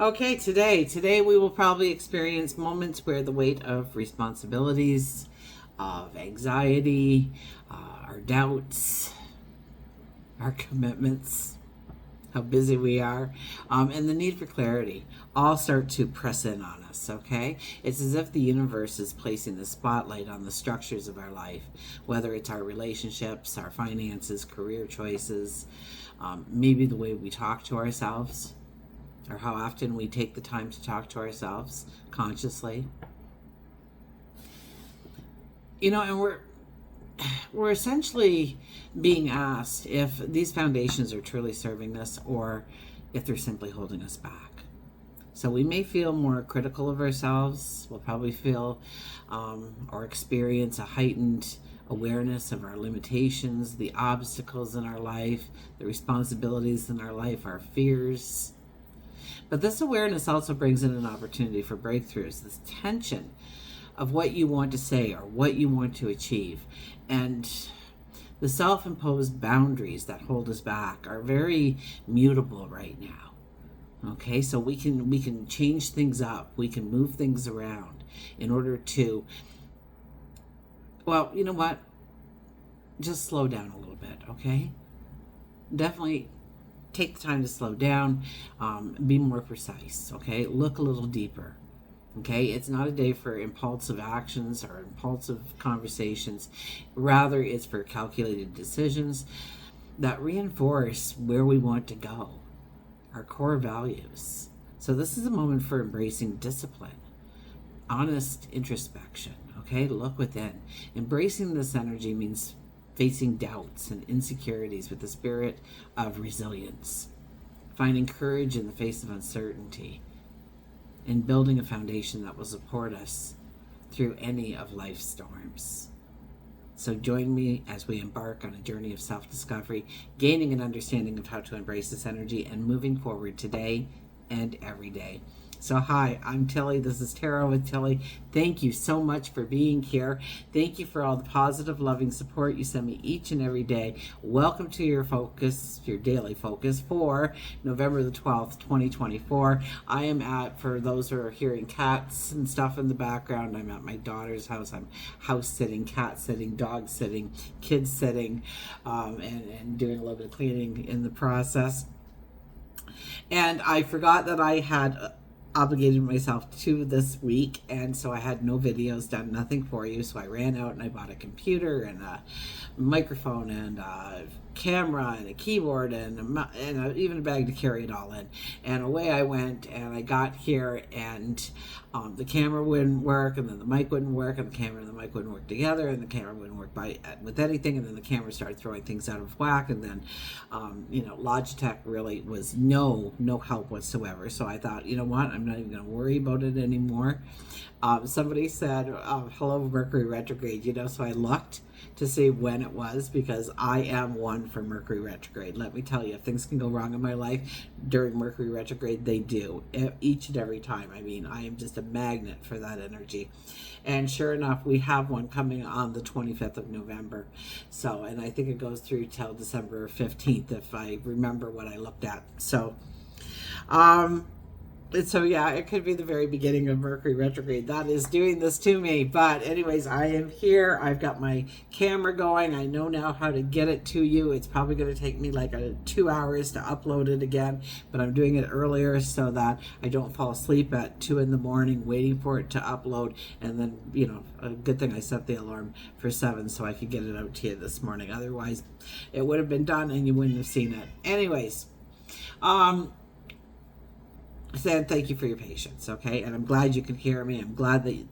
Okay, today we will probably experience moments where the weight of responsibilities, of anxiety, our doubts, our commitments, how busy we are, and the need for clarity all start to press in on us, okay? It's as if the universe is placing the spotlight on the structures of our life, whether it's our relationships, our finances, career choices, maybe the way we talk to ourselves, or how often we take the time to talk to ourselves consciously. And we're essentially being asked if these foundations are truly serving us or if they're simply holding us back. So we may feel more critical of ourselves. We'll probably feel or experience a heightened awareness of our limitations, the obstacles in our life, the responsibilities in our life, our fears. But this awareness also brings in an opportunity for breakthroughs, this tension of what you want to say or what you want to achieve. And the self-imposed boundaries that hold us back are very mutable right now. Okay, so we can change things up. We can move things around in order to, well, you know what? Just slow down a little bit, okay? Definitely take the time to slow down, be more precise, okay? Look a little deeper, okay? It's not a day for impulsive actions or impulsive conversations. Rather, it's for calculated decisions that reinforce where we want to go, our core values. So this is a moment for embracing discipline, honest introspection, okay? Look within. Embracing this energy means facing doubts and insecurities with the spirit of resilience, finding courage in the face of uncertainty, and building a foundation that will support us through any of life's storms. So join me as we embark on a journey of self-discovery, gaining an understanding of how to embrace this energy and moving forward today and every day. So hi, I'm Tilly. This is Tarot with Tilly. Thank you so much for being here. Thank you for all the positive, loving support you send me each and every day. Welcome to your focus, your daily focus for November the 12th, 2024. I am at, for those who are hearing cats and stuff in the background, I'm at my daughter's house. I'm house sitting, cat sitting, dog sitting, kids sitting, and doing a little bit of cleaning in the process. And I forgot that I had obligated myself to this week, and so I had no videos done, nothing for you. So I ran out and I bought a computer and a microphone and a camera and a keyboard and even a bag to carry it all in. And away I went, and I got here, and the camera wouldn't work, and then the mic wouldn't work, and the camera and the mic wouldn't work together, and the camera wouldn't work with anything, and then the camera started throwing things out of whack, and then Logitech really was no help whatsoever. So I thought, you know what, I'm not even going to worry about it anymore. Somebody said, hello Mercury retrograde, so I looked to see when it was, because I am one for Mercury retrograde. Let me tell you, if things can go wrong in my life during Mercury retrograde, they do, each and every time. I mean, I am just a magnet for that energy. And sure enough, we have one coming on the 25th of November. So, and I think it goes through till December 15th, if I remember what I looked at. So, yeah, it could be the very beginning of Mercury retrograde that is doing this to me. But anyways, I am here. I've got my camera going. I know now how to get it to you. It's probably going to take me like 2 hours to upload it again, but I'm doing it earlier so that I don't fall asleep at 2 in the morning waiting for it to upload. And then, a good thing I set the alarm for 7 so I could get it out to you this morning. Otherwise, it would have been done and you wouldn't have seen it. Anyways, said thank you for your patience, okay? And I'm glad you can hear me. I'm glad that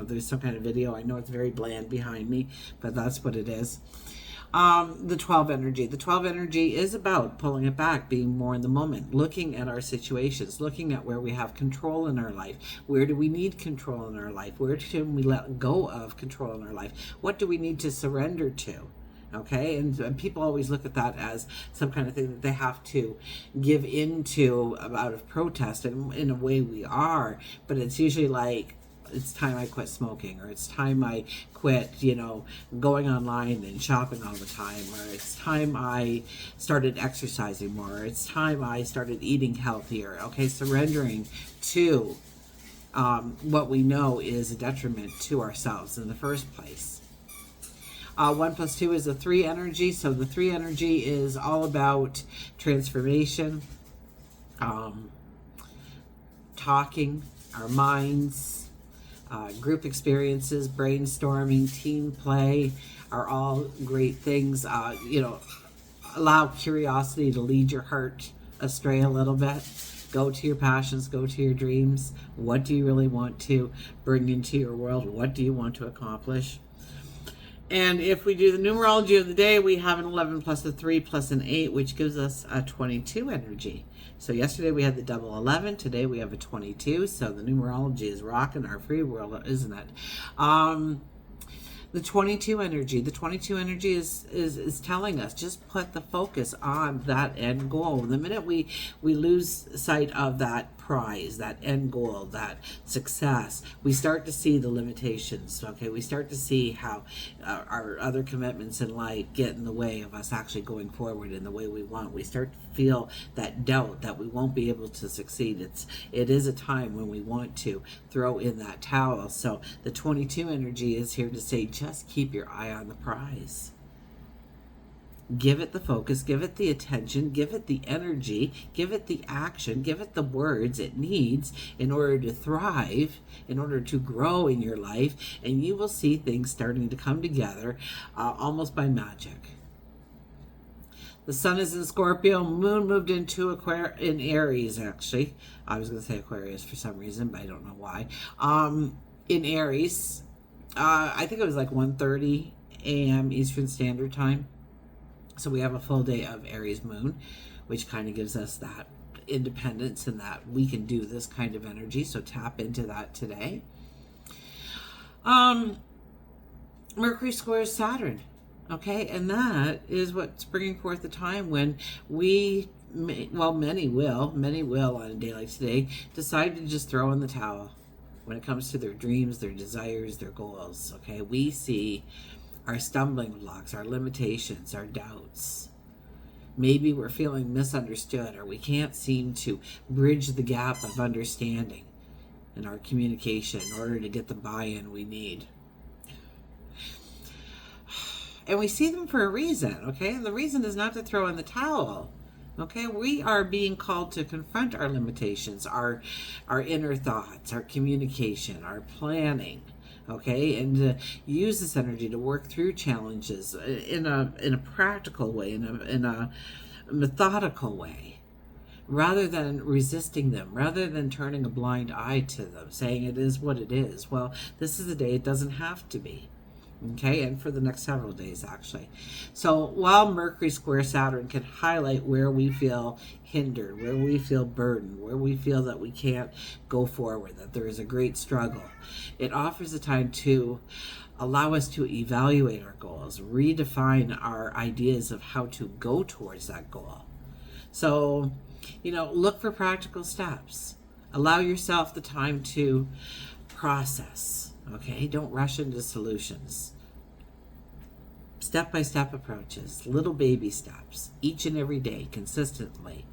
there's some kind of video. I know it's very bland behind me, but that's what it is. The 12 energy. The 12 energy is about pulling it back, being more in the moment, looking at our situations, looking at where we have control in our life. Where do we need control in our life? Where can we let go of control in our life? What do we need to surrender to? Okay, and people always look at that as some kind of thing that they have to give into out of protest, and in a way we are, but it's usually like it's time I quit smoking, or it's time I quit, going online and shopping all the time, or it's time I started exercising more, or it's time I started eating healthier. Okay, surrendering to what we know is a detriment to ourselves in the first place. 1 plus 2 is a 3 energy. So the 3 energy is all about transformation, talking, our minds, group experiences, brainstorming, team play are all great things. Allow curiosity to lead your heart astray a little bit. Go to your passions, go to your dreams. What do you really want to bring into your world? What do you want to accomplish? And if we do the numerology of the day, we have an 11 plus a 3 plus an 8, which gives us a 22 energy. So yesterday we had the double 11. Today we have a 22. So the numerology is rocking our free world, isn't it? The 22 energy. The 22 energy is telling us, just put the focus on that end goal. The minute we lose sight of that prize, that end goal, that success, we start to see the limitations. Okay, we start to see how our other commitments in life get in the way of us actually going forward in the way we want. We start to feel that doubt that we won't be able to succeed. It is a time when we want to throw in that towel. So the 22 energy is here to say, just keep your eye on the prize. Give it the focus, give it the attention, give it the energy, give it the action, give it the words it needs in order to thrive, in order to grow in your life, and you will see things starting to come together almost by magic. The sun is in Scorpio, moon moved into in Aries, actually. I was going to say Aquarius for some reason, but I don't know why. In Aries, I think it was like 1:30 a.m. Eastern Standard Time. So we have a full day of Aries moon, which kind of gives us that independence and that we can do this kind of energy. So tap into that today. Mercury squares Saturn. Okay, and that is what's bringing forth the time when many will on a day like today decide to just throw in the towel when it comes to their dreams, their desires, their goals. Okay, we see our stumbling blocks, our limitations, our doubts. Maybe we're feeling misunderstood, or we can't seem to bridge the gap of understanding in our communication in order to get the buy-in we need. And we see them for a reason, okay? And the reason is not to throw in the towel, okay? We are being called to confront our limitations, our inner thoughts, our communication, our planning, okay, and to use this energy to work through challenges in a practical way, in a methodical way, rather than resisting them, rather than turning a blind eye to them, saying it is what it is. Well, this is the day it doesn't have to be. Okay, and for the next several days, actually. So while Mercury square Saturn can highlight where we feel hindered, where we feel burdened, where we feel that we can't go forward, that there is a great struggle, it offers a time to allow us to evaluate our goals, redefine our ideas of how to go towards that goal. So, look for practical steps. Allow yourself the time to process. Okay, don't rush into solutions. Step-by-step approaches, little baby steps, each and every day, consistently.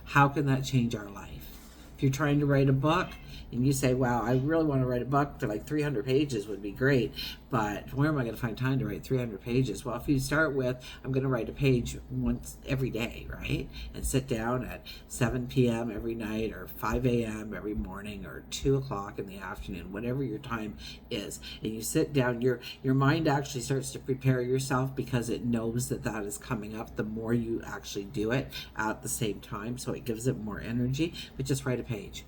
How can that change our life? If you're trying to write a book and you say, wow, I really want to write a book to like 300 pages would be great, but where am I going to find time to write 300 pages? Well, if you start with, I'm going to write a page once every day, right? And sit down at 7 p.m. every night, or 5 a.m. every morning, or 2 o'clock in the afternoon, whatever your time is. And you sit down, your mind actually starts to prepare yourself because it knows that that is coming up the more you actually do it at the same time. So it gives it more energy, but just write a page.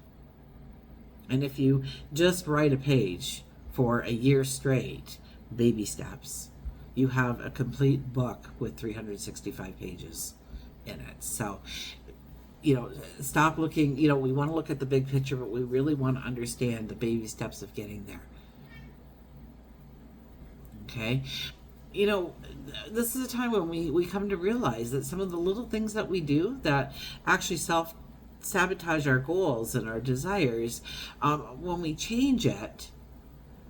And if you just write a page for a year straight, baby steps, you have a complete book with 365 pages in it. So, stop looking, we want to look at the big picture, but we really want to understand the baby steps of getting there. Okay? This is a time when we come to realize that some of the little things that we do that actually sabotage our goals and our desires, when we change it,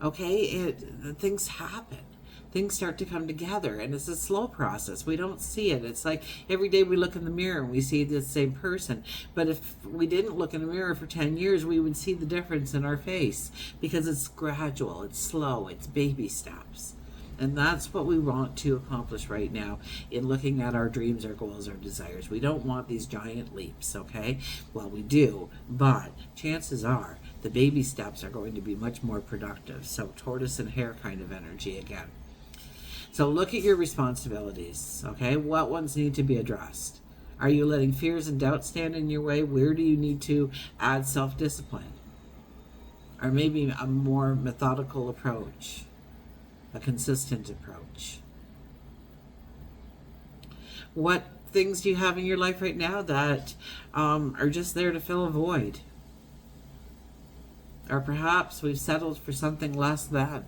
Okay, things happen. Things start to come together, and it's a slow process. We don't see it. It's like every day we look in the mirror and we see the same person. But if we didn't look in the mirror for 10 years, we would see the difference in our face, because it's gradual, it's slow, it's baby steps. And that's what we want to accomplish right now in looking at our dreams, our goals, our desires. We don't want these giant leaps, okay? Well, we do, but chances are the baby steps are going to be much more productive. So tortoise and hare kind of energy again. So look at your responsibilities, okay? What ones need to be addressed? Are you letting fears and doubts stand in your way? Where do you need to add self-discipline? Or maybe a more methodical approach, a consistent approach? What things do you have in your life right now that are just there to fill a void? Or perhaps we've settled for something less than,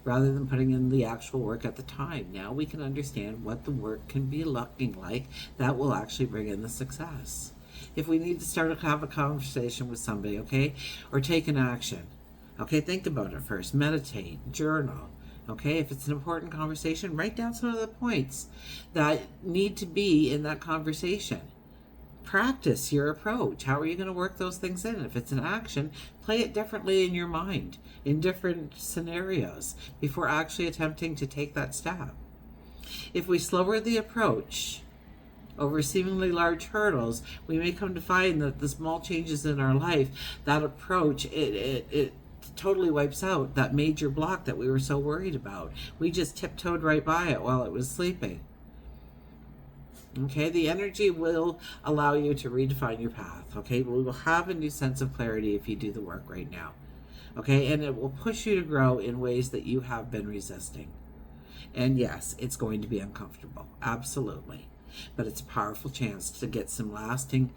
rather than putting in the actual work at the time. Now we can understand what the work can be looking like that will actually bring in the success. If we need to have a conversation with somebody, okay, or take an action, okay, think about it first. Meditate, journal, okay. If it's an important conversation, write down some of the points that need to be in that conversation. Practice your approach. How are you going to work those things in? If it's an action, play it differently in your mind, in different scenarios, before actually attempting to take that step. If we slower the approach over seemingly large hurdles, we may come to find that the small changes in our life, that approach, it totally wipes out that major block that we were so worried about. We just tiptoed right by it while it was sleeping. Okay, the energy will allow you to redefine your path. Okay, we will have a new sense of clarity if you do the work right now. Okay, and it will push you to grow in ways that you have been resisting. And yes, it's going to be uncomfortable, absolutely. But it's a powerful chance to get some lasting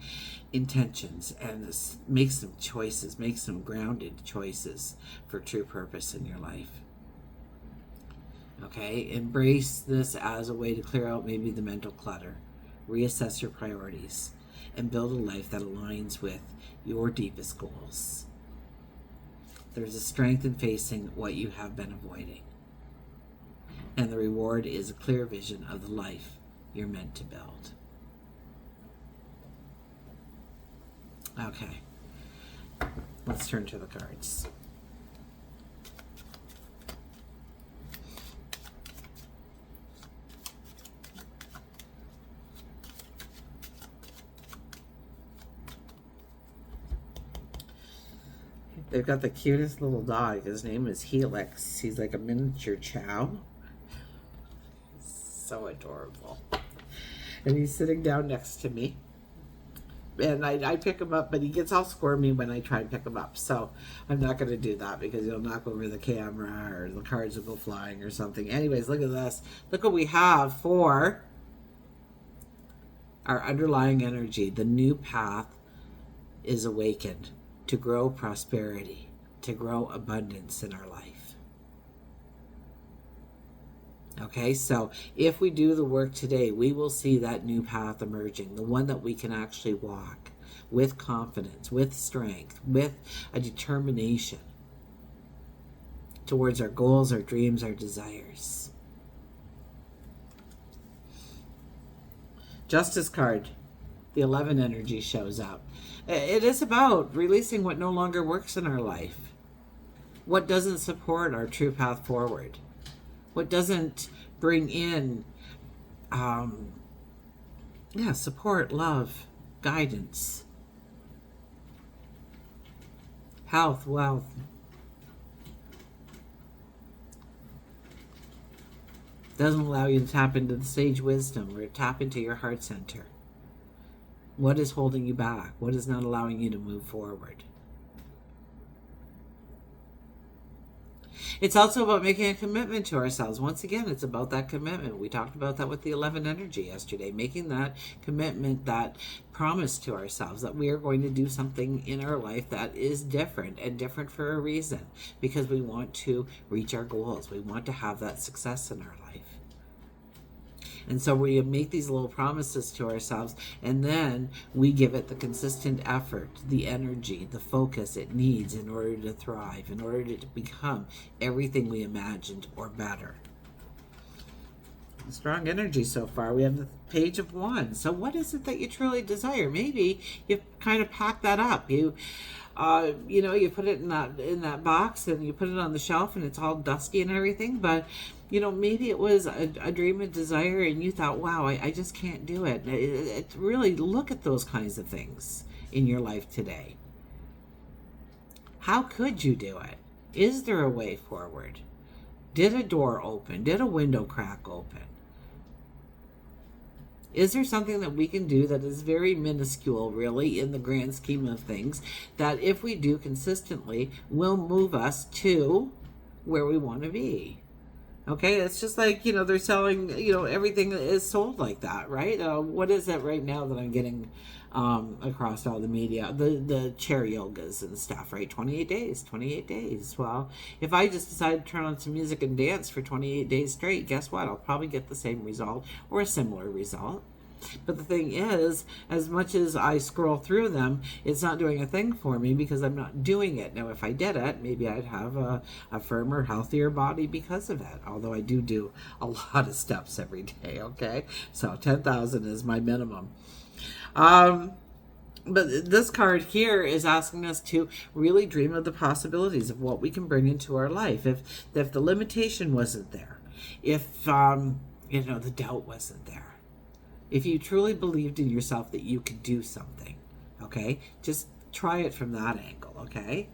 intentions and make some choices, make some grounded choices for true purpose in your life. Okay, embrace this as a way to clear out maybe the mental clutter, reassess your priorities, and build a life that aligns with your deepest goals. There's a strength in facing what you have been avoiding, and the reward is a clear vision of the life you're meant to build. Okay, let's turn to the cards. They've got the cutest little dog. His name is Helix. He's like a miniature chow. So adorable. And he's sitting down next to me. And I pick him up, but he gets all squirmy when I try and pick him up. So I'm not going to do that because he'll knock over the camera or the cards will go flying or something. Anyways, look at this. Look what we have for our underlying energy. The new path is awakened to grow prosperity, to grow abundance in our life. Okay, so if we do the work today, we will see that new path emerging, the one that we can actually walk with confidence, with strength, with a determination towards our goals, our dreams, our desires. Justice card, the 11 energy shows up. It is about releasing what no longer works in our life, what doesn't support our true path forward, what doesn't bring in support, love, guidance, health, wealth. Doesn't allow you to tap into the sage wisdom or tap into your heart center. What is holding you back? What is not allowing you to move forward? It's also about making a commitment to ourselves. Once again, it's about that commitment. We talked about that with the 11 energy yesterday. Making that commitment, that promise to ourselves that we are going to do something in our life that is different, and different for a reason. Because we want to reach our goals. We want to have that success in our life. And so we make these little promises to ourselves, and then we give it the consistent effort, the energy, the focus it needs in order to thrive, in order to become everything we imagined or better. Strong energy so far. We have the Page of Wands. So what is it that you truly desire? Maybe you kind of pack that up. You put it in that box and you put it on the shelf and it's all dusty and everything. But maybe it was a dream, a desire, and you thought, wow, I just can't do it. Really look at those kinds of things in your life today. How could you do it? Is there a way forward? Did a door open? Did a window crack open? Is there something that we can do that is very minuscule, really, in the grand scheme of things, that if we do consistently, will move us to where we want to be? Okay, it's just like, they're selling, everything is sold like that, right? What is it right now that I'm getting across all the media? The chair yogas and stuff, right? 28 days. Well, if I just decide to turn on some music and dance for 28 days straight, guess what? I'll probably get the same result or a similar result. But the thing is, as much as I scroll through them, it's not doing a thing for me because I'm not doing it. Now, if I did it, maybe I'd have a firmer, healthier body because of it. Although I do a lot of steps every day, okay? So 10,000 is my minimum. But this card here is asking us to really dream of the possibilities of what we can bring into our life. If the limitation wasn't there, if the doubt wasn't there, if you truly believed in yourself that you could do something, okay, just try it from that angle, okay?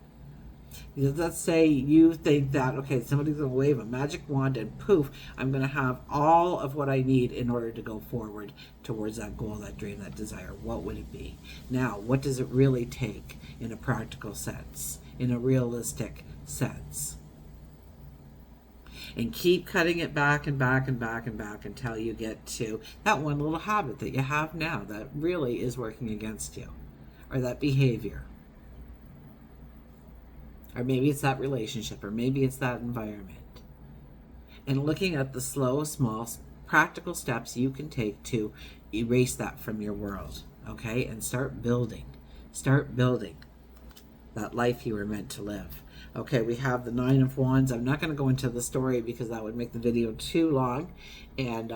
Let's say you think that, okay, somebody's going to wave a magic wand and poof, I'm going to have all of what I need in order to go forward towards that goal, that dream, that desire. What would it be? Now, what does it really take in a practical sense, in a realistic sense? And keep cutting it back and back and back and back until you get to that one little habit that you have now that really is working against you, or that behavior. Or maybe it's that relationship, or maybe it's that environment. And looking at the slow, small, practical steps you can take to erase that from your world, okay? And start building that life you were meant to live. Okay, we have the Nine of Wands. I'm not going to go into the story because that would make the video too long. And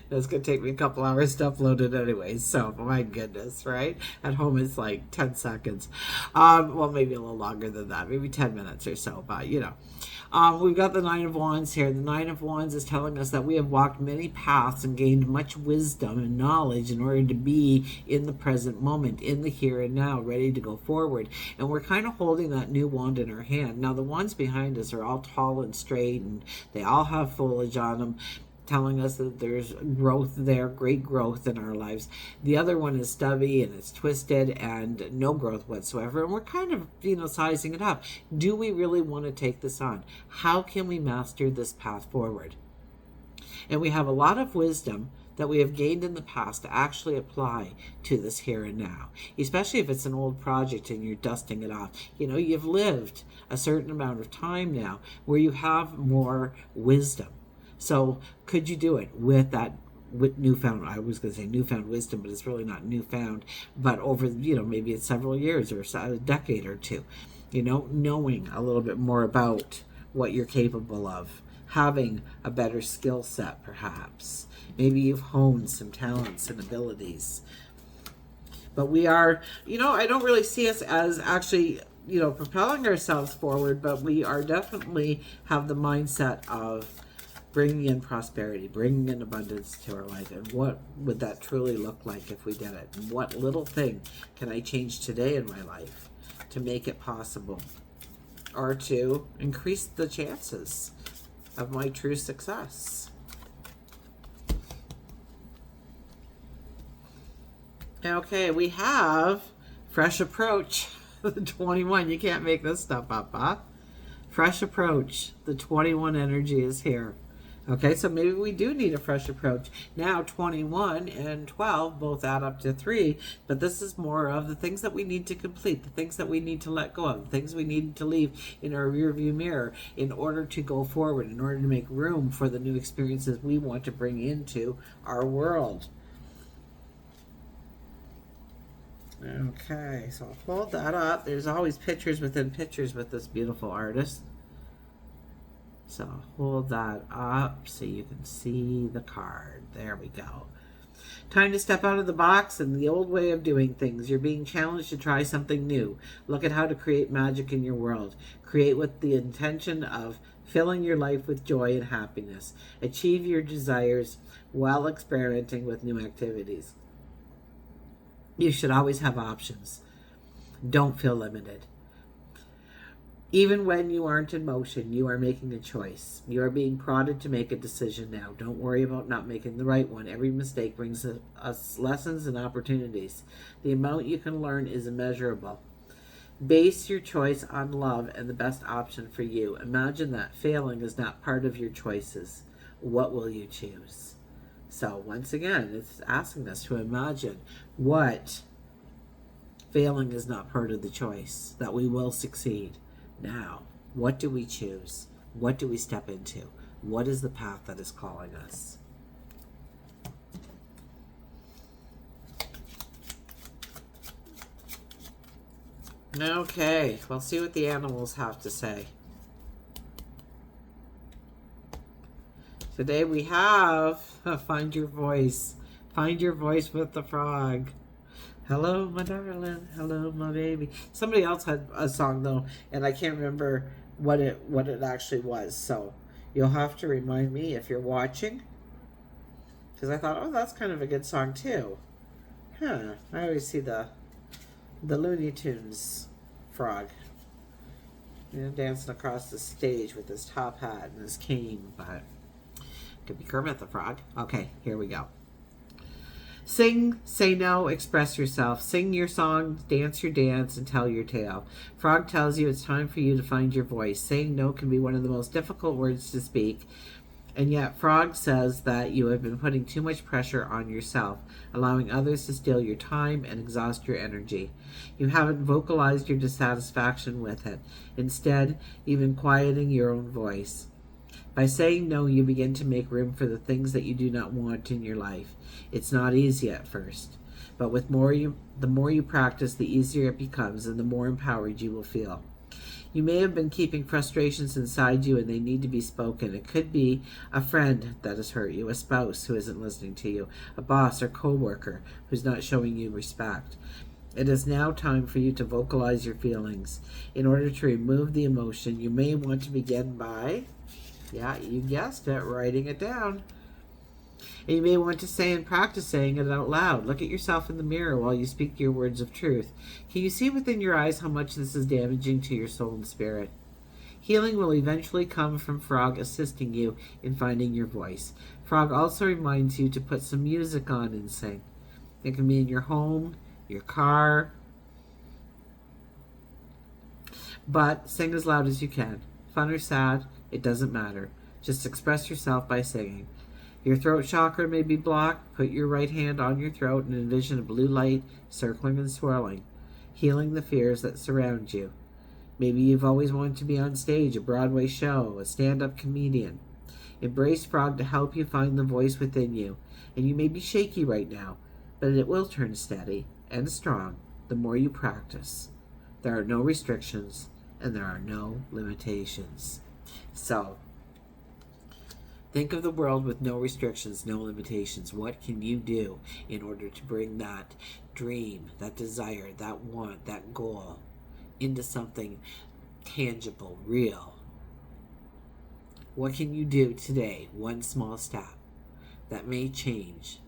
that's going to take me a couple hours to upload it anyway. So, my goodness, right? At home it's like 10 seconds. Well, maybe a little longer than that. Maybe 10 minutes or so. But, we've got the Nine of Wands here. The Nine of Wands is telling us that we have walked many paths and gained much wisdom and knowledge in order to be in the present moment, in the here and now, ready to go forward. And we're kind of holding that new wand in our hand. Now, the ones behind us are all tall and straight, and they all have foliage on them, telling us that there's growth there, great growth in our lives. The other one is stubby and it's twisted and no growth whatsoever. And we're kind of, sizing it up. Do we really want to take this on? How can we master this path forward? And we have a lot of wisdom that we have gained in the past to actually apply to this here and now, especially if it's an old project and you're dusting it off. You've lived a certain amount of time now where you have more wisdom. So could you do it with newfound, I was going to say newfound wisdom, but it's really not newfound, but over, maybe it's several years or a decade or two, knowing a little bit more about what you're capable of, having a better skill set perhaps. Maybe you've honed some talents and abilities. But we are, I don't really see us as actually, propelling ourselves forward, but we are definitely have the mindset of bringing in prosperity, bringing in abundance to our life. And what would that truly look like if we did it? And what little thing can I change today in my life to make it possible, or to increase the chances of my true success? Okay, we have fresh approach, the 21. You can't make this stuff up, huh? Fresh approach, the 21 energy is here. Okay, so maybe we do need a fresh approach. Now 21 and 12 both add up to 3, but this is more of the things that we need to complete, the things that we need to let go of, the things we need to leave in our rearview mirror in order to go forward, in order to make room for the new experiences we want to bring into our world. Okay, so I'll hold that up. There's always pictures within pictures with this beautiful artist. So I'll hold that up so you can see the card. There we go. Time to step out of the box and the old way of doing things. You're being challenged to try something new. Look at how to create magic in your world. Create with the intention of filling your life with joy and happiness. Achieve your desires while experimenting with new activities. You should always have options. Don't feel limited. Even when you aren't in motion, you are making a choice. You are being prodded to make a decision now. Don't worry about not making the right one. Every mistake brings us lessons and opportunities. The amount you can learn is immeasurable. Base your choice on love and the best option for you. Imagine that failing is not part of your choices. What will you choose? So once again, it's asking us to imagine what failing is not part of the choice, that we will succeed. Now, what do we choose? What do we step into? What is the path that is calling us? Okay, we'll see what the animals have to say. Today we have Find Your Voice. Find your voice with the frog. Hello, my darling. Hello, my baby. Somebody else had a song though, and I can't remember what it actually was. So you'll have to remind me if you're watching, because I thought, oh, that's kind of a good song too. Huh? I always see the Looney Tunes frog, dancing across the stage with his top hat and his cane, but could be Kermit the Frog. Okay, here we go. Sing, say no, express yourself. Sing your song, dance your dance, and tell your tale. Frog tells you it's time for you to find your voice. Saying no can be one of the most difficult words to speak, and yet Frog says that you have been putting too much pressure on yourself, allowing others to steal your time and exhaust your energy. You haven't vocalized your dissatisfaction with it. Instead, you've been quieting your own voice. By saying no, you begin to make room for the things that you do not want in your life. It's not easy at first, but the more you practice, the easier it becomes and the more empowered you will feel. You may have been keeping frustrations inside you and they need to be spoken. It could be a friend that has hurt you, a spouse who isn't listening to you, a boss or co-worker who's not showing you respect. It is now time for you to vocalize your feelings. In order to remove the emotion, you may want to begin by, yeah, you guessed it, writing it down. And you may want to say and practice saying it out loud. Look at yourself in the mirror while you speak your words of truth. Can you see within your eyes how much this is damaging to your soul and spirit? Healing will eventually come from Frog assisting you in finding your voice. Frog also reminds you to put some music on and sing. It can be in your home, your car, but sing as loud as you can. Fun or sad, it doesn't matter. Just express yourself by singing. Your throat chakra may be blocked. Put your right hand on your throat and envision a blue light circling and swirling, healing the fears that surround you. Maybe you've always wanted to be on stage, a Broadway show, a stand-up comedian. Embrace Frog to help you find the voice within you. And you may be shaky right now, but it will turn steady and strong the more you practice. There are no restrictions and there are no limitations. So, think of the world with no restrictions, no limitations. What can you do in order to bring that dream, that desire, that want, that goal into something tangible, real? What can you do today, one small step, that may change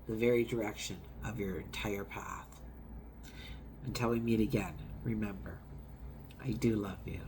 the very direction of your entire path? Until we meet again, remember, I do love you.